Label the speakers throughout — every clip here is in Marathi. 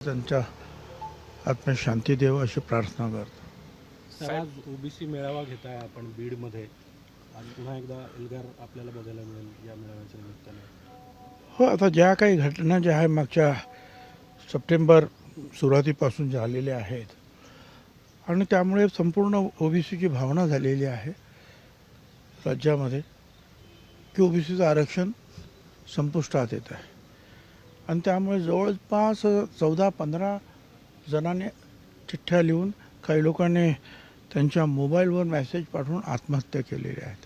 Speaker 1: त्यांच्या आत्म्यात शांती देव अशी प्रार्थना करतो.
Speaker 2: सर, आज ओबीसी मेळावा घेताय आपण बीडमध्ये. आज पुन्हा एकदा एल्गार आपल्याला बघायला मिळेल या मेळाव्याच्या निमित्ताने.
Speaker 1: हो, आता ज्या काही घटना ज्या आहे मागच्या सप्टेंबर सुरुवातीपासून झालेल्या आहेत आणि त्यामुळे संपूर्ण ओबीसीची भावना झालेली आहे राज्यामध्ये की ओबीसीचं आरक्षण संपुष्टात येत आहे आणि त्यामुळे जवळपास 14-15 जणांनी चिठ्ठ्या लिहून काही लोकांनी त्यांच्या मोबाईलवर मेसेज पाठवून आत्महत्या केलेल्या आहेत.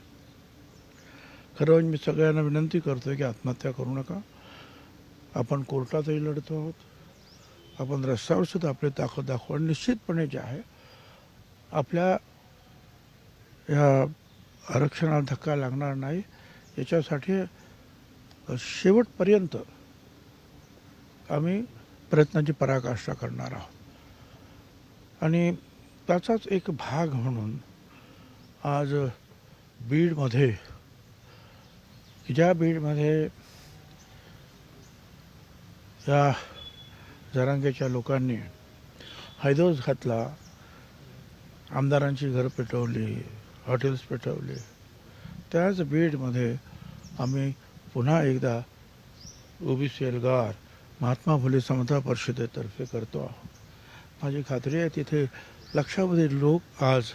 Speaker 1: खरं म्हणजे मी सगळ्यांना विनंती करतो की आत्महत्या करू नका. आपण कोर्टातही लढतो आहोत, आपण रस्त्यावर सुद्धा आपली ताकद दाखवू आणि निश्चितपणे जे आहे आपल्या ह्या आरक्षणाला धक्का लागणार नाही याच्यासाठी शेवटपर्यंत आम्ही प्रयत्नाची पराकाष्ठा करणार आहोत. आणि त्याचाच एक भाग म्हणून आज बीडमध्ये ज्या बीडमध्ये या जरांगेच्या लोकांनी हैदोस घातला, आमदारांची घरं पेटवली, हॉटेल्स पेटवली, त्याच बीडमध्ये आम्ही पुन्हा एकदा ओबीसी एल्गार महात्मा फुले समता परिषदेतर्फे करतो आहोत. माझी खात्री आहे तिथे लक्षावधी लोक आज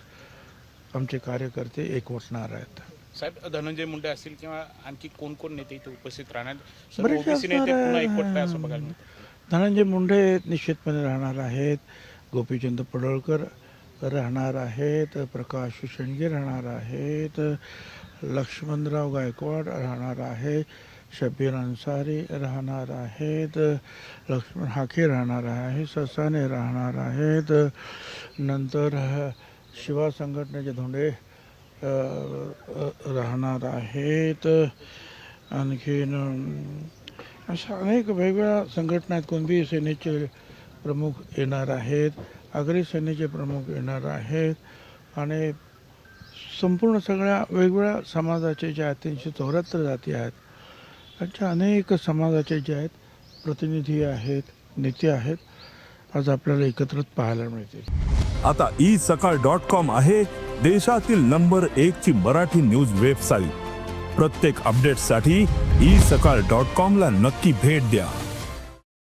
Speaker 1: आमचे कार्यकर्ते एकवटणार आहेत.
Speaker 3: साहेब, धनंजय मुंडे असतील किंवा आणखी कोण कोण नेते इथे उपस्थित राहणार?
Speaker 1: बरेचसे धनंजय मुंडे निश्चितपणे राहणार आहेत, गोपीचंद पडळकर राहणार आहेत, प्रकाश शेंडगे राहणार आहेत, लक्ष्मणराव गायकवाड राहणार आहे, शबीर अन्सारी राहणार आहेत, लक्ष्मण हाके राहणार आहे, ससाने राहणार आहेत, नंतर शिवा संघटनेचे धोंडे राहणार आहेत, आणखीन अशा अनेक वेगवेगळ्या संघटना आहेत. कुणबी सेनेचे प्रमुख येणार आहेत, आगरी सेनेचे प्रमुख येणार आहेत आणि संपूर्ण सगळ्या वेगवेगळ्या समाजाचे जे आहेत 374 जाती आहेत, त्यांच्या अनेक समाजाचे जे आहेत प्रतिनिधी आहेत, नेते आहेत, आज आपल्याला एकत्रित पाहायला मिळतील.
Speaker 4: आता isakal.com आहे देशातील नंबर 1 ची मराठी न्यूज वेबसाईट. प्रत्येक अपडेटसाठी isakal.com ला नक्की भेट द्या.